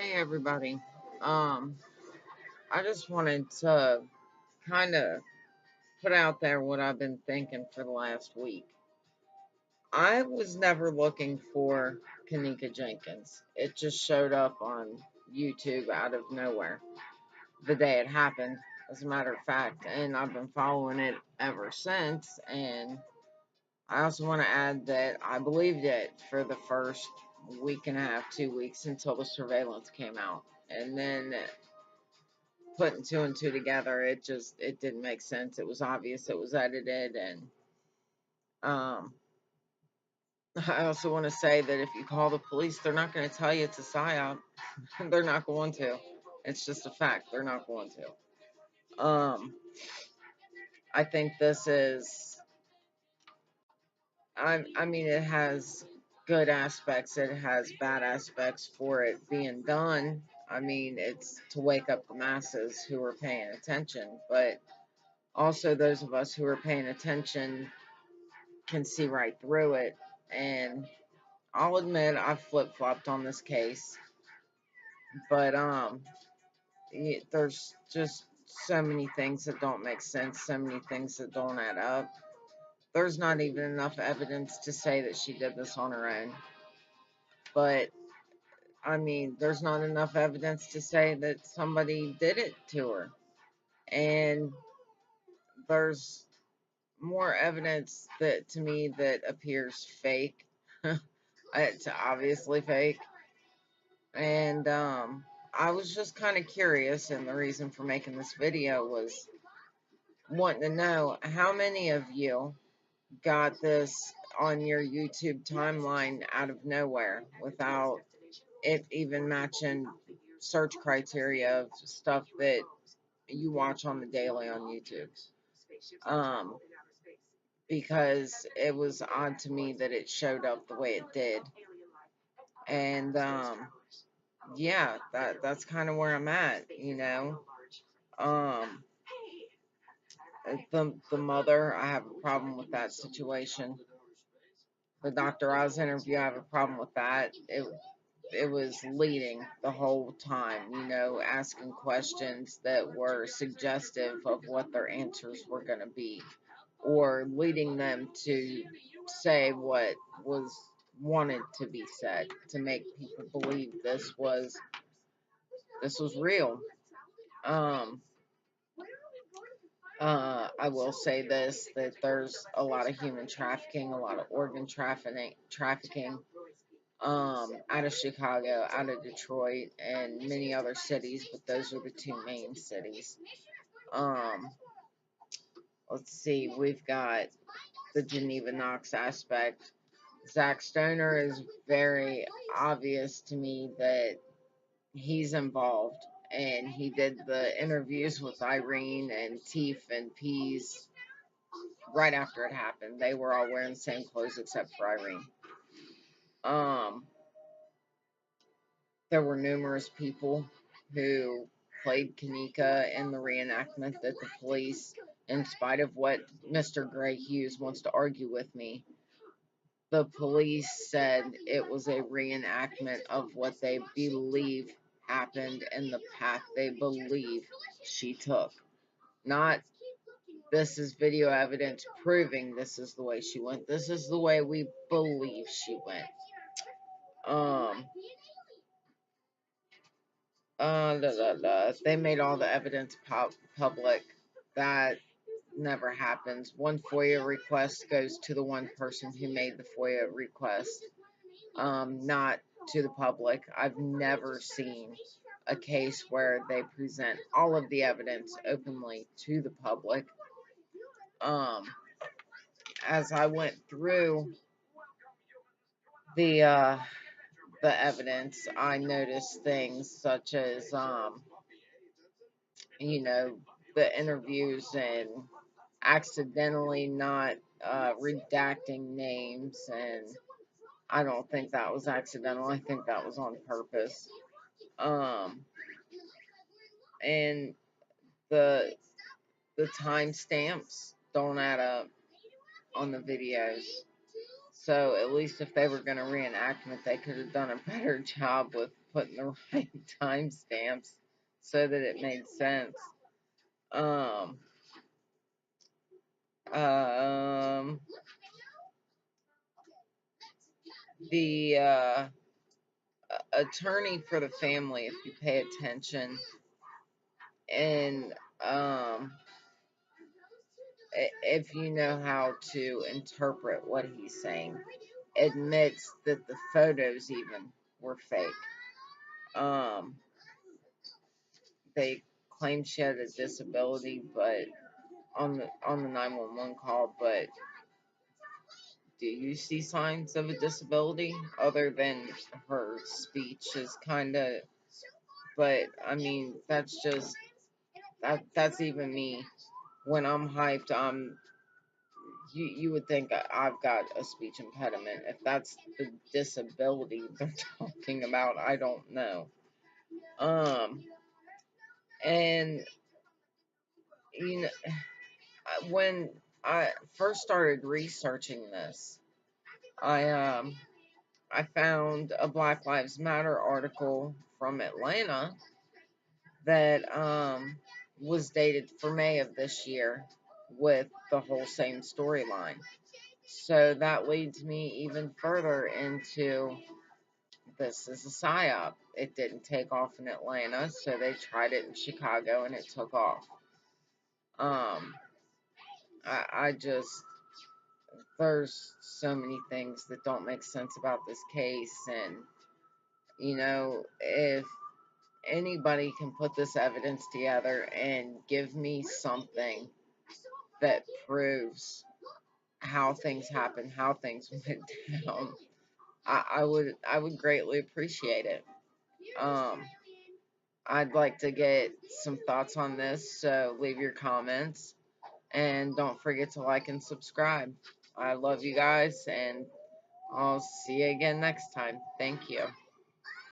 Hey everybody. Um, I just wanted to kind of put out there what I've been thinking for the last week. I was never looking for Keneeka Jenkins. It just showed up on YouTube out of nowhere the day it happened, as a matter of fact, and I've been following it ever since. And I also want to add that I believed it for the first week and a half, 2 weeks until the surveillance came out. And then putting two and two together, it didn't make sense. It was obvious it was edited, and um, I also want to say that if you call the police, they're not going to tell you it's a psyop. They're not going to. It's just a fact. They're not going to. I think this is. I mean, it has good aspects. It has bad aspects for it being done. I mean, it's to wake up the masses who are paying attention, but also those of us who are paying attention can see right through it. And I'll admit I've flip flopped on this case, but there's just so many things that don't make sense, so many things that don't add up. There's not even enough evidence to say that she did this on her own. But I mean, there's not enough evidence to say that somebody did it to her. And there's more evidence that to me that appears fake. It's obviously fake. And I was just kind of curious, and the reason for making this video was wanting to know how many of you got this on your YouTube timeline out of nowhere without it even matching search criteria of stuff that you watch on the daily on YouTube. Um, because it was odd to me that it showed up the way it did. And yeah, that's kind of where I'm at. Um, the mother, I have a problem with that situation. The Dr. Oz interview, I have a problem with that. It was leading the whole time, asking questions that were suggestive of what their answers were going to be, or leading them to say what was wanted to be said to make people believe this was real. Um, I will say this, that there's a lot of human trafficking, a lot of organ trafficking out of Chicago, out of Detroit, and many other cities, but those are the two main cities. Um, let's see, we've got the Geneva Knox aspect. Zach Stoner is very obvious to me that he's involved, and he did the interviews with Irene and Teef and Pease right after it happened. They were all wearing the same clothes except for Irene. Um, there were numerous people who played Keneeka in the reenactment that the police, in spite of what Mr. Gray Hughes wants to argue with me, the police said it was a reenactment of what they believe happened and the path they believe she took. Not, this is video evidence proving this is the way she went. This is the way we believe she went. Um, They made all the evidence public. That never happens. One FOIA request goes to the one person who made the FOIA request, not to the public. I've never seen a case where they present all of the evidence openly to the public. Um, as I went through the the evidence, I noticed things such as you know, the interviews and accidentally not redacting names, and I don't think that was accidental. I think that was on purpose. Um, and the the timestamps don't add up on the videos. So at least if they were going to reenactment, they could have done a better job with putting the right timestamps so that it made sense. Um, um, the attorney for the family, if you pay attention, and if you know how to interpret what he's saying, admits that the photos even were fake. Um, they claimed she had a disability, but on the 911 call, but do you see signs of a disability other than her speech is kind of, but I mean that's just that's even me when I'm hyped. You would think I've got a speech impediment. If that's the disability they're talking about, I don't know. Um, and you know, when I first started researching this, I I found a Black Lives Matter article from Atlanta that was dated for May of this year with the whole same storyline. So that leads me even further into this is a psyop. It didn't take off in Atlanta, so they tried it in Chicago and it took off. Um, I just, there's so many things that don't make sense about this case, and if anybody can put this evidence together and give me something that proves how things happened, how things went down, I would greatly appreciate it. Um, I'd like to get some thoughts on this, so leave your comments and don't forget to like and subscribe. I love you guys, and I'll see you again next time. Thank you.